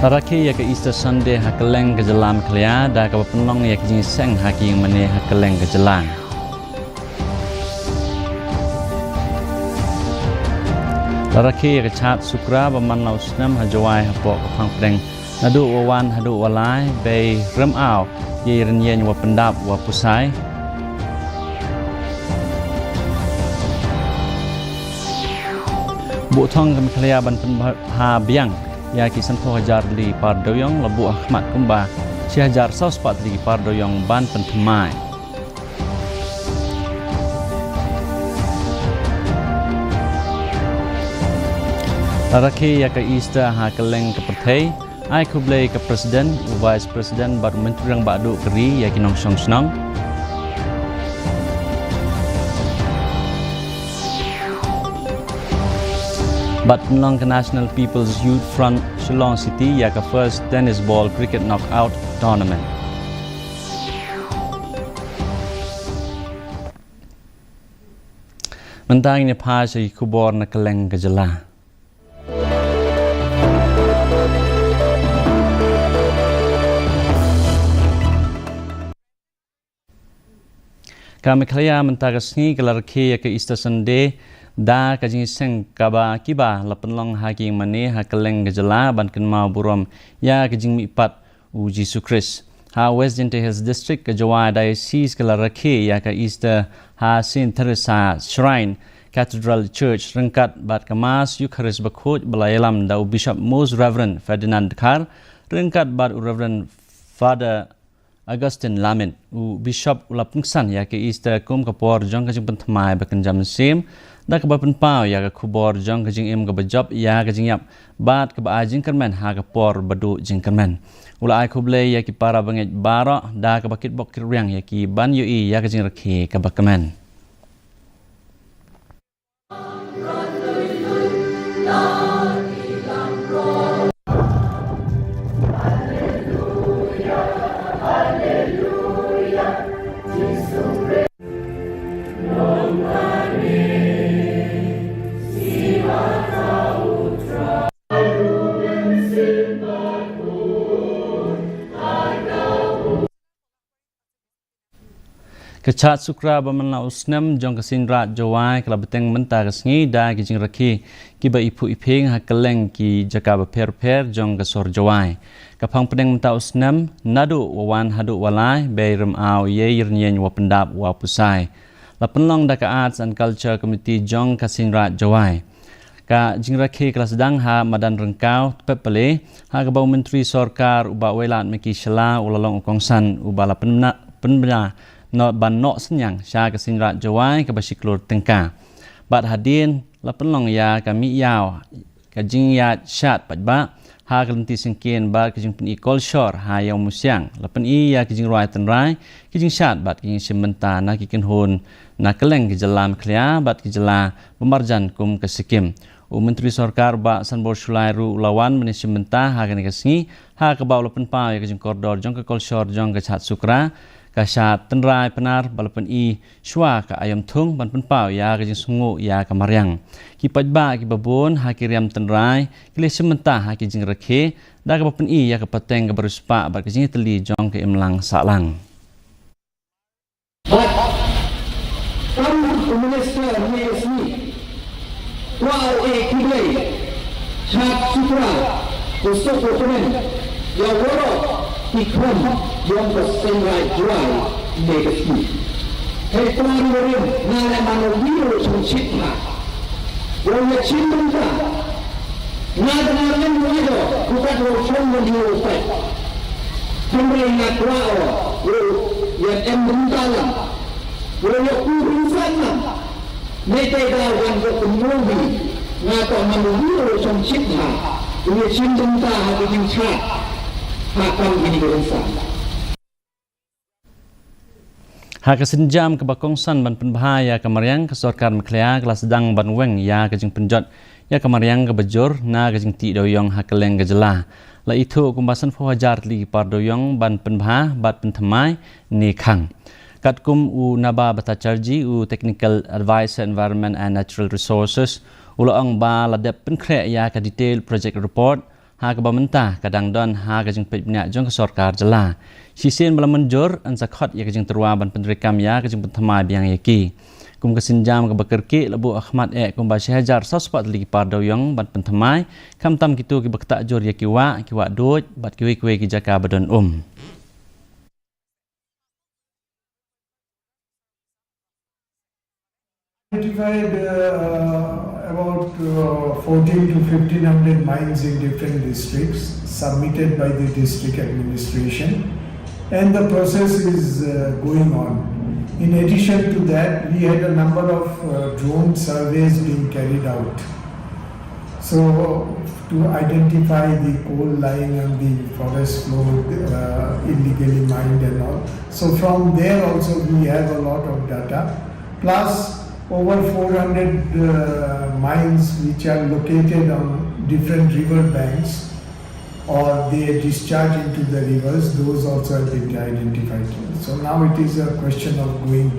Laraki ya ke Easter Sunday hakeleng ke jelam kelia da ke penong ya ke jingseng haki yang mene hakeleng ke jelang. Laraki ya ke cat sukra baman lau senam hajawai hapok ke pang pedeng nadu wawan hadu walai bay rem au ye renyen wa pendap wa pusai. Bu thong ke kelia ban pen ha biang ya kisan po hajar li par doyong lebu Ahmad kumba si hajar saus pat li par doyong ban pentemai. Laraki ya ke Easter ha keleng ke pertai ai kublai ke presiden vice presiden bar menteri yang badu keri ya kinong song senang. But penong ke National People's Youth Front Shillong City ya ke first tennis ball cricket knockout tournament. Mentang ini pas ay kubor na keleng ke jelah. Kami kaya mentagasni ke laraki ya ke Easter Sunday da kajing seng kaba kiba lapenlong haki mane hakeleng gejala ban kenmau burom ya kajing mipat u Jesu Christ ha West Jente Hills District ke Jawa Diocese ke laraki ya ke Easter ha Saint Teresa Shrine Cathedral Church rengkat bat kemas Eucharist bakut belayalam da Bishop Most Reverend Ferdinand Dekar rengkat bat Reverend Father Augustine Lamin u Bishop ulapungsan ya ke Easter kum kapor jong kajing pentemai bakenjam sim da ke bapen pau ya ke kubor jong kajing im ke bejop ya kajing yap bat ke ba jing kermen ha ke por badu jing kermen ula ai kuble ya ki para banget barok da ke bakit bokir riang ya ki ban yui ya kajing reki ke bakemen. Kecat sukra bamanla usnem jong kesinra jawai kala beteng menta kesngi da kijing raki kiba ipu iping hakeleng ki jaka per jong kesor jawai kapang pedeng menta usnem nadu wawan hadu walai beirem au ye yernyen wa pendap wa pusai la penlong da ka Arts and Culture Committee jong kesinra jawai ka jingraki kala sedang ha madan rengkau pepele ha kabau menteri sorkar uba welat meki shela ulalong kongsan uba la penbena no ban no senyang sya kesinra jawai ke basiklur tengka bat hadin la penlong ya kami yau ka jing ya syat patba ha kelenti sengkin ba ke jing pen ikol shor ha yang musyang la pen i ya ke jing rai tenrai ke jing syat bat ke jing sementa na ki ken hun na keleng ke jelam klia bat ke jela pemarjan kum ke sikim u menteri sorkar ba sanbor sulai ru lawan meni sementa ha ke negasngi ha ke baul pen pa ya ke jing kordor jong ke kol shor jong ke chat sukra kasat tenrai penar balapan i shwa ka ayam tung ban penpau ya ke jing sungu ya ke mariang ki pajba ki babun ha ki riam tenrai kile sementa ha ki jing rekhe da ke balapan i ya ke pateng ke beruspa ba ke jing teli jong ke imlang salang minister ni wow kibay chat sukra kusuk dokumen ya woro ikram yang bersengai jual negatif. Hei tuan murid, nara manusia sungsit lah. Orang yang cinta, nara yang murid, bukan orang yang diupai. Pemerintah kuat, yang embendalam, orang yang kurusan lah. Mereka yang berkemudian, nara manusia sungsit lah. Orang cinta hati cinta. Hakam ini berusaha. Ha kesenjam ke bakongsan ban penbahaya kamariang ke sorkar meklea kelas sedang ban weng ya ke jing penjot ya kamariang ke bejur na ke jing ti doyong hakeleng ke jelah la itu kumbasan fo hajar li par doyong ban penbah bat pentemai ni khang katkum u naba batacharji u technical advisor environment and natural resources ulang ba la dep penkre ya ke detail project report ha ka mentah kadang don ha ka jing penya jong ka sarkar jela sisen bala menjur an sakhot ya ka jing terwa ban pendrikam ya ka jing pentama biang yaki kum kesinjam ke bekerki lebu Ahmad kum ba Syahjar sospat lagi pardo yang ban pentamai kam tam kitu ki bektak jur ya kiwa doj bat kiwi ki jaka badon Identified about 14 to 1500 mines in different districts submitted by the district administration, and the process is going on. In addition to that, we had a number of drone surveys being carried out. So, to identify the coal lying on the forest floor, illegally mined and all. So, from there also we have a lot of data. Plus, over 400 mines which are located on different river banks or they discharge into the rivers, those also have been identified. So now it is a question of going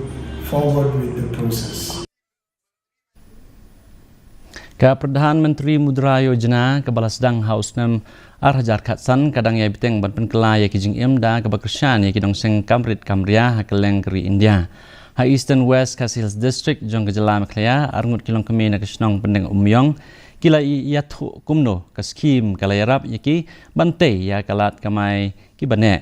forward with the process. Ka Perdana Menteri Mudra Yojana Kepala Sedang Haus Nam Arhajar Khatsan kadang ya biteng ban penkelai ya kijing imda ke bekersian ya kidong seng kamrit kamria hakeleng keri India. Ha Eastern West Kasils District jong kejela maklaya arngut kilong kemi na kesnong pendeng umyong kila yathu kumno kaskim kala yarap yaki bante ya kalat kamai kibane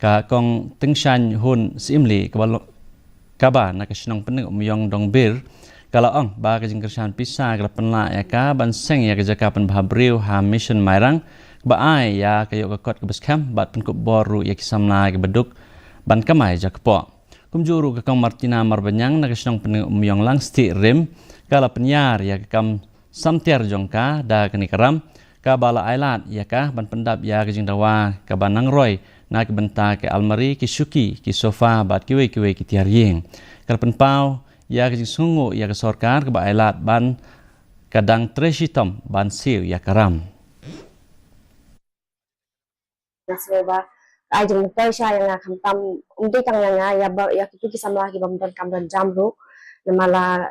ka kong tengshan hun simli kaba na kesnong pendeng umyong dong bir kala ong ba kajing kersan pisa kala penla ya ka banseng ya kejaka pen bahabriu ha mission mairang ba ai ya kayo kakot kebeskam bat penkop boru ya kisamna ke beduk ban kamai jakpo kumjuru kakang Martina Marbanyang na kesnong pendeng umyong lang sti rim kala penyar ya kakam samtiar jongka da kenikaram ka bala ailat ya ka ban pendap ya kejing dawa ka banang roy na ke benta ke almari ki syuki ki sofa bat kiwe ki tiar yeng kal penpau ya kejing sungu ya ke sarkar ke ba ailat ban kadang treshitom ban siu ya karam naseba ajeng pesha yang khantam umti tang yang ya kitu kisamla ki bamdan kamdan jamru namala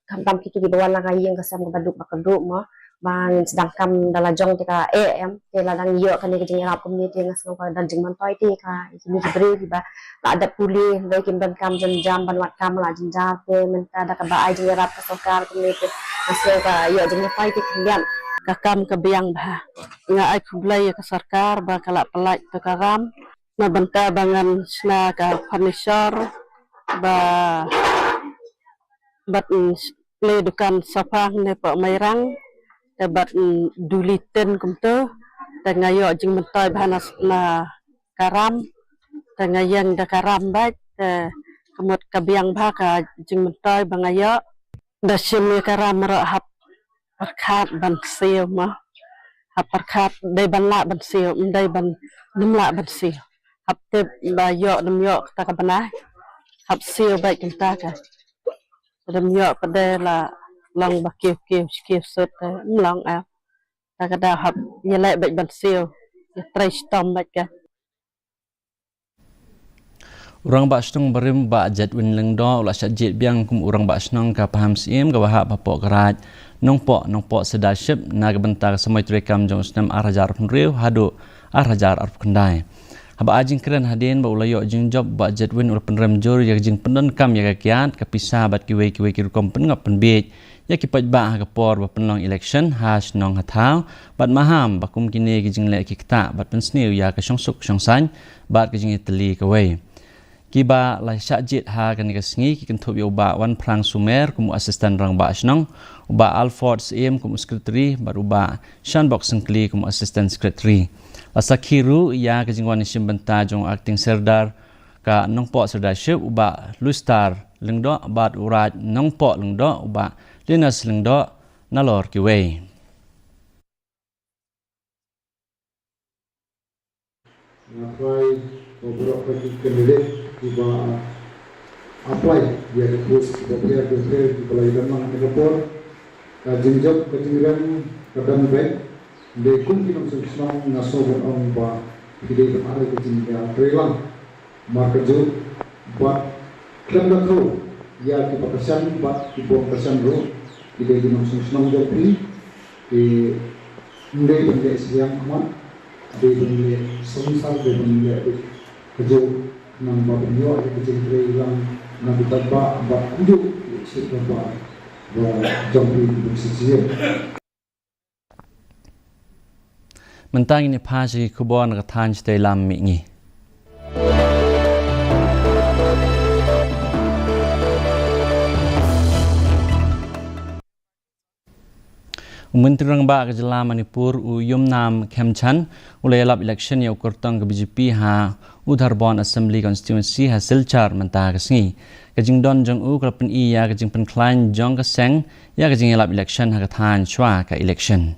khantam kitu ki bawan lagai yang kasam baduk bakaduk ma ban sedang kam dala jong tika am te ladang yo kan ki jeng rap community ngasno ka dan jeng mantoi ti ka ini diberi di ba ada puli baik kimdan kam jam ban wat kam la jinjar te menta da ka ba ajeng rap ka sokar community ngasno ka yo jeng mantoi ti kian kakam ke biang bah nga ai kublai ke sarkar ba kala pelaj to karam na banta bangan sna ka furniture ba bat play dukan sofa ne pa mairang te bat duliten kumto te ngayo jing mentoy bahanas na karam te ngayang da karam ba te kemut ke biang bah ka jing mentoy bangayo da sim karam ro hap perkat ban siu mah hap perkat dai ban la ban siu dai ban numla ban siu hap te ba yo num yo ta ka banai hap siu baik kita ka dum yo pada la long ba kif sut long a ta ka da hap ye lai baik ban siu ye trai stom baik ka Urang ba snong berim ba jadwin lengdo ula syajit biang kum urang ba snong ka paham sim ka bahap papok kerat nongpo sedaship na bentar semai trekam jong snam arhajar penriu hadu arhajar arp kendai haba ajing keren hadin ba ulayo jing job ba jadwin ul penrem jur ya jing pendon kam ya kiat ka pisah bat kiwe ki rukom pengap penbej ya ki paj ba ka por ba penlong election hash nong hathau bat maham ba kum kini ki jing le ki kta bat pensniu ya ka syongsuk syongsan bat ki jing itali ka wei kiba la syajit ha kan kasngi ki kentup yo ba wan prang sumer kum asisten rang ba snong uba Alford CM kum secretary baru ba Shanbox Sengkli kum assistant secretary asakhiru ya kejingwan sim benta jong acting serdar ka nongpo serdarship uba Lustar lengdo bat urat nongpo lengdo uba Linus lengdo nalor kiwe ngapai beberapa kandidat tiba apply dia terus kepada di pelayanan Singapura jinjab kejadian kadang baik dekum kita senang nasoban orang ba tidak ada kejadian terelang markejo buat kelak kau ya kita kesan buat kita kesan ro tidak kita senang jadi di Ndai bende siang amat, ndai bende semisal, ndai bende kerja nang babinyo ada kerja yang nabi tabak bak hidup seberapa jombi bersisir. Mentang ini pasi kubon ketan stay lam mingi. Menteri Rang Ba Kejala Manipur Yum Nam Kemchan ulai lap election ya ukurtang ke BJP ha Udharbon Assembly Constituency hasil car mentah kesengi. Kejing don jong u kelapen iya kejing penklan jong keseng ya kejing lap election ha ketan chua ke election.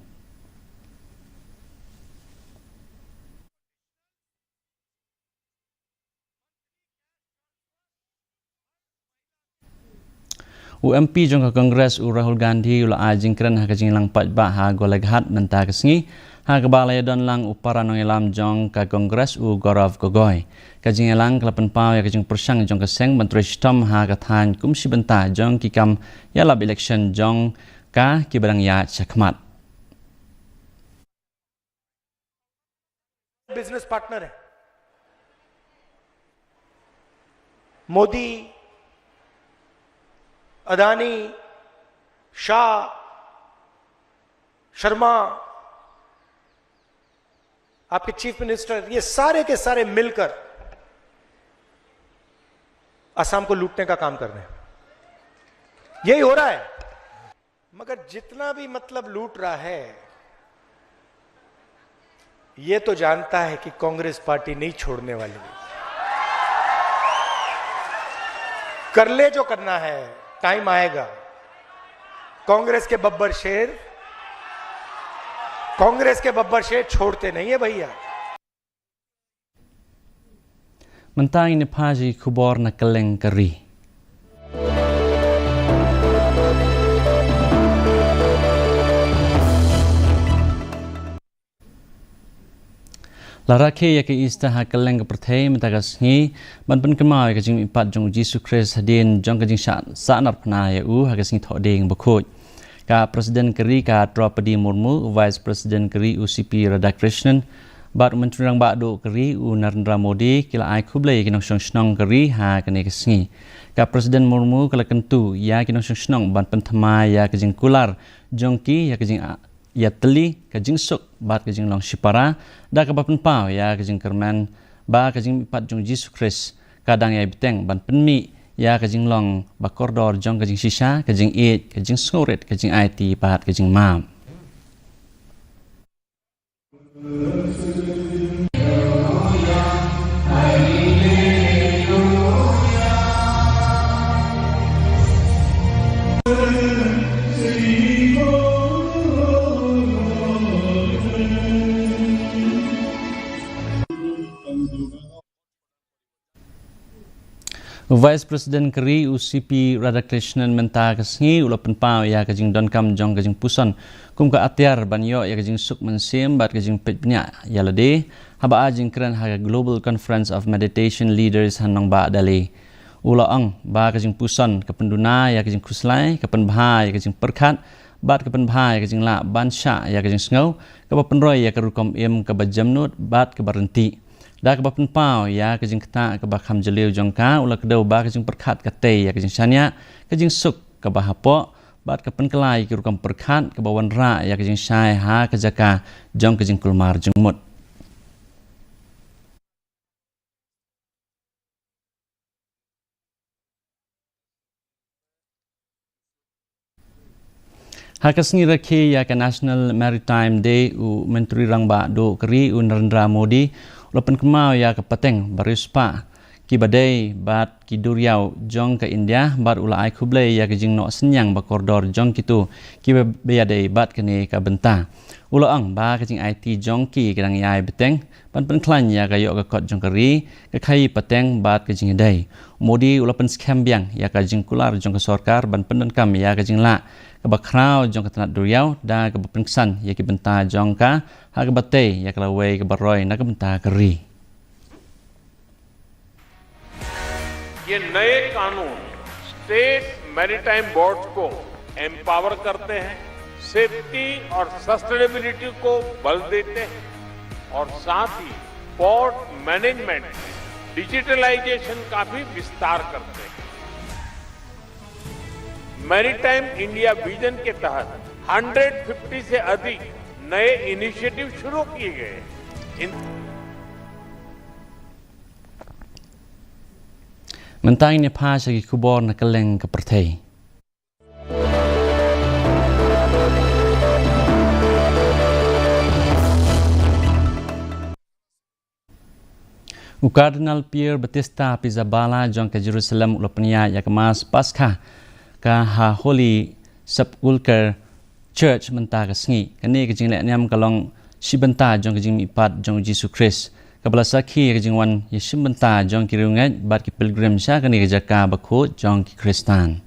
UMP jong ke Kongres Rahul Gandhi ula ajing keren ha kejing lang pat ba ha goleghat mentah kesengi ha kebalai don lang upara nong elam jong ke Kongres Gaurav Gogoi. Kajing elang kelapan pau ya kajing persang jong keseng menteri Stom ha kathan kumsi bentah jong kikam ya lab election jong ka kibarang ya chakmat. Business partner है मोदी अदानी शाह शर्मा आपके chief minister ये सारे के सारे मिलकर असम को लूटने का काम कर रहे हैं यही हो रहा है मगर जितना भी मतलब लूट रहा है ये तो जानता है कि कांग्रेस पार्टी नहीं छोड़ने वाली कर ले जो करना है टाइम आएगा कांग्रेस के बब्बर शेर छोड़ते नहीं है भैया Mentang ini pasi kubor na keleng keri. Larake ya ke istaha keleng ke pertai mentakas ni ban pen kemau ke jing ipat jong Yesus Kristus hadin jong ke jing sa'nar pna ya u ha ke sing thodeng bakoj. Ka Presiden Keri ka Draupadi Murmu, Vice President Keri UCP Radhakrishnan, Bat Menteri Rang Ba Do Keri Narendra Modi kila ai kublai kinong snong Keri ha kene ke singi. Ka Presiden Murmu kala kentu ya kinong snong ban pen thama ya ke jing kular jongki ya ke jing ya teli ke jing suk bat ke jing long shipara da ka bapen pau ya ke jing kerman ba ke jing ipat jong Yesus Kristus kadang ya biteng ban penmi ya ke jing long bakordor jong ke jing shisha ke jing it ke jing skoret ke jing IT pat ke jing mam. Vice President Keri UCP Radhakrishnan mentah kesengi ulapan pau ya kajing don kam jong kajing puson kum ka atiar banyo ya kajing suk mensim bat kajing pet bnya ya lade haba ajing keren ha Global Conference of Meditation Leaders hanong ba dale ulaang ba kajing puson kapenduna ya kajing kuslai kapen bha ya kajing perkhat bat kapen bha ya kajing la bansha ya kajing sngo kapen roy ya karukom im ka bajamnut bat ka barenti da ke bapen pau ya kejing kata ke bakham jeliu jongka ula kedau ba kejing perkhat kate ya kejing syania kejing suk ke bahapo bat ke penkelai ke rukam perkhat ke bawan ra ya kejing syai ha kejaka jong kejing kulmar jengmut Hakasni rakhi ya ke National Maritime Day u Menteri Rang Ba Do Keri u Narendra Modi Lopen kemau ya ke peteng barispa ki badai bat ki duriau jong ke India bat ula ai kublai ya ke jing no senyang bakordor jong kitu ki beadai bat kene ka benta ula ang ba ke jing IT jong ki kedang yai beteng pan klan ya ka yo ka kot jong keri ke khai peteng bat ke jing dai Modi ula pen scam biang ya ka jing kular jong ke sarkar ban pen kam ya ke jing la ke bakrau jong ke tanat duriau da ke pengsan ya ki benta jong ka ha ke batei ya ke lawai ke baroy na ke benta keri. ये नए कानून state maritime board को एम्पावर करते हैं सेफ्टी और सस्टेनेबिलिटी को बल देते हैं और साथ ही पोर्ट मैनेजमेंट डिजिटलाइजेशन का भी विस्तार करते हैं। मैरीटाइम इंडिया विजन के तहत 150 से अधिक नए इनिशिएटिव शुरू किए गए। Mentang ni pa sagi kubor na kaleng ke pertai. O Cardinal Pierre Batista Pizzaballa jong ke Jerusalem ulapnya ya kemas Paskah ka ha Holy Sepulchre Church mentah kesngi. Kini kejing lek niam kalong sibenta jong kejing mipat jong Jesus Christ. Kabala sakhi kejing wan Yesus benta jong ki rungat bat ki pilgrim sya kani ke jaka bakho jong ki Kristan.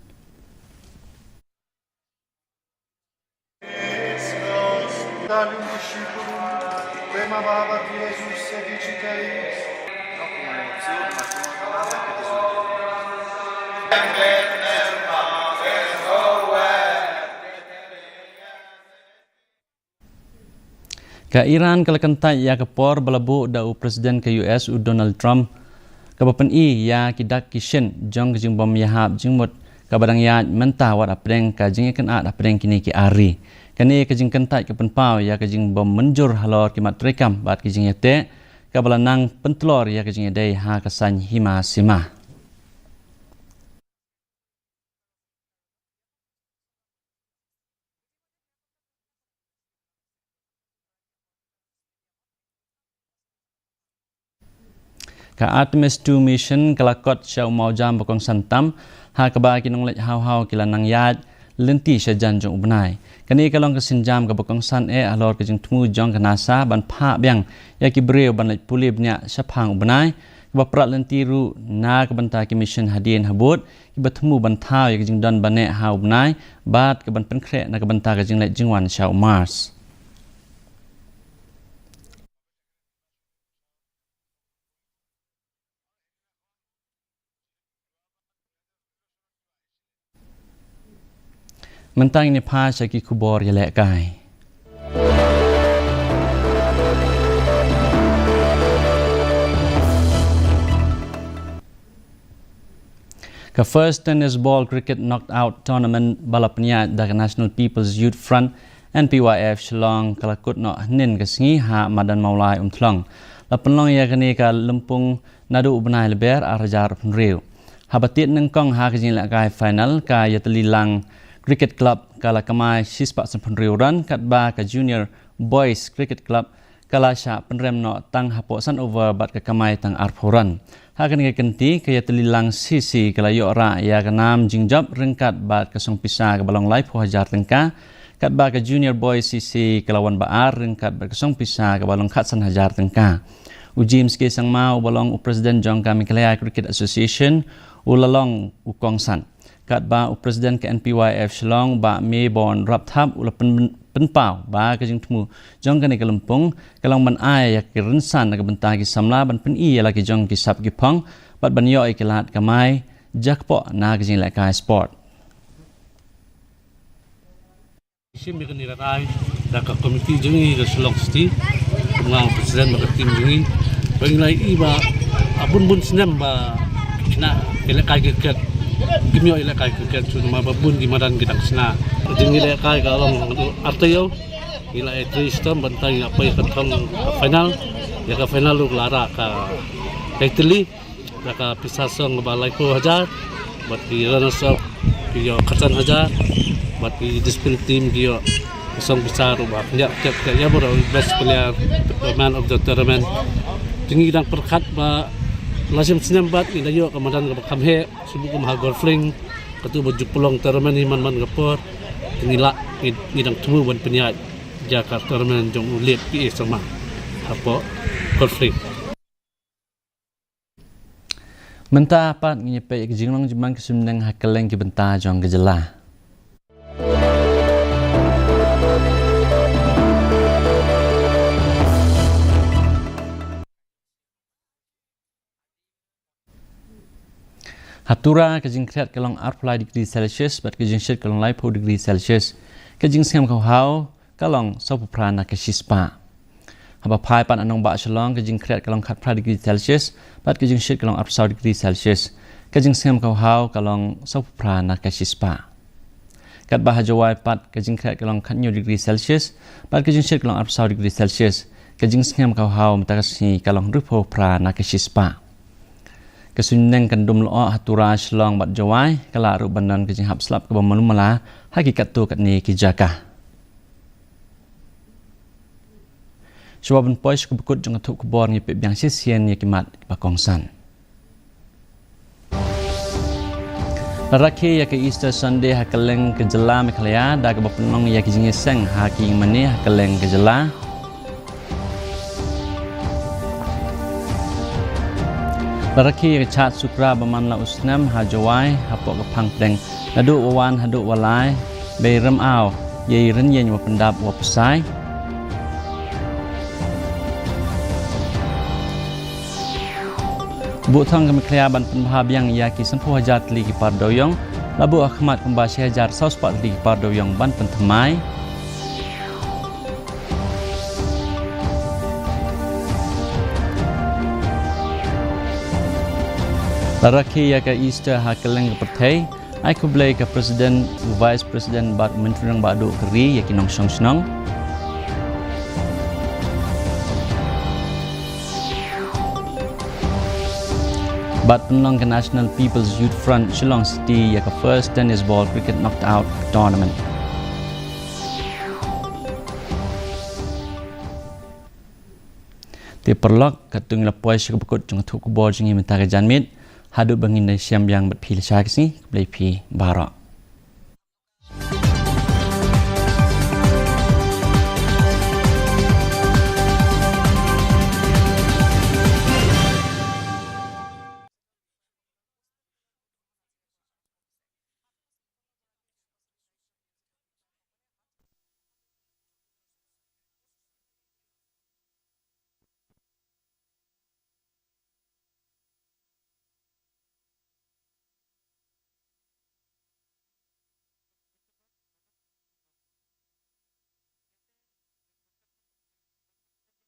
Ka Iran kalakantai ya kapor balabu da Presiden ke US Donald Trump ka bapan ya kidak kishen jong jing bom yahab jing mut ka badang ya mentah wat apreng ka jing kan at apreng kini ki ari kani ka jing kantai ka penpau ya ka jing bom menjur halor ki mat rekam bat ki jing yate ka balanang pentlor ya ka jing dai ha ka san hima sima. Ka Artemis 2 mission kalakot siya umau jam bakong santam ha kaba kinong lech haw kila nang yad lenti siya jan jong ubnay kani kalong kasinjam ka bakong san alor ka jing tumu jong ka nasa ban pa biang ya ki breu ban lech pulib nya siya phang ubnay ba prat lenti ru na ka banta ki mission hadien habut ki batmu ban thaw ya ka jing don bane ha ubnay bat ka ban penkre na ka banta ka jing lech jingwan siya Mars. Mentang ni pa sagi kubor ya lek kai. Ka first tennis ball cricket knocked out tournament balapnya da National People's Youth Front NPYF Shillong kalakut no nin kasngi ha madan maulai umtlong. Lapenlong ya kani ka lempung nadu ubnai leber arajar penriu. Habatit nengkong ha kajing lek kai final ka yatelilang Cricket Club kala kamai sispak sempenriuran katba ka Junior Boys Cricket Club kala sya penrem no tang haposan over bat ka kamai tang arporan. Hakan ka kenti kaya telilang sisi kala yora ya kanam jingjab rengkat bat ka song pisa ka balong lai po hajar tengka katba ka Junior Boys sisi kalawan baar rengkat bat ka song pisa ka balong khatsan hajar tengka. Ujim ski sang mau balong Presiden Jong kami Kelaya Cricket Association ulalong ukongsan. Kat ba Presiden ke NPYF Shillong ba Melbourne rap thap ula penpau ba ka jing tmu jong kan ke lempung kalong ban ai ya ki rensan ka benta ki samla ban pen i ya laki jong ki sap ki pong bat ban yo ki lat ka mai jakpo na ka jing la kai sport sim bi kan rai da ka komiti jing ke Shillong City ngang Presiden ba tim jing bang lai i ba abun bun senam ba na kele kai ke Kimyo ila kai cricket cuma babun di madan kita kesana. Jadi ila kai kalau artiyo ila Tristan bantang apa yang ketong final ya ke final lu lara ke Italy ya ke pisasong balai ko hajar buat di runners up kyo katan hajar buat di discipline team kyo isong besar ubah ya baru best player man of the tournament. Tinggi dan perkat ba Lasim senambat ina yo kamadan ka kamhe subuk ma golfing katu baju pelong termen himan man gapor ngila ngidang tumu ban penyat Jakarta termen jong ulit pi sama apo golfing Menta apat nyepe jinglong jemang kesumneng hakeleng ki benta jong gejela. Hatura kajing kreat kalong 4 degree Celsius bat kajing syed kalong 5 degree Celsius kajing sem kau hau kalong sopu prana ke shispa haba pai pan anong ba shalong kajing kreat kalong khat pra degree Celsius bat kajing shit kalong up degree Celsius kajing sem kau hau kalong sopu prana ke shispa kat bah jawai pat kajing kreat kalong khat new degree Celsius bat kajing shit kalong up degree Celsius kajing sem kau hau mtakasi kalong rupo prana ke shispa kesunneng kandum lo hatura shlong bat jawai kala ru banan kajing hap slap ke bamalumala hakikat tu kat ni ki jaka Sebab pois ku bekut jang atuk kubor ngi pe biang sisien ye kimat ba kongsan. Laraki ya ke Easter Sunday ha keleng ke jela meklaya da ke bapenong ya ke jingi seng ha ki mani ha keleng ke jela. Laraki ya chat sukra baman la usnam ha jawai ha pok ke phang pleng nadu wawan hadu walai be rem aw ye ren yen wa pendap wa pesai. Butang kami kelaban penbahabiang yaki sempuh hajat lagi pardoyong labu akhmat kembasi hajar saus pak lagi pardoyong ban pentemai laraki yaka Easter hakeleng ke pertai aku belai ke presiden vice president bat menteri yang badu keri yaki nong song senong Bat penong ke National People's Youth Front Shillong City ya ke first tennis ball cricket knocked out tournament. Ti perlok katung lapoi syuk bekut jung thuk ball jingi mentara janmit hadu bangin dai siam yang bat phi la sha kisni blai phi barak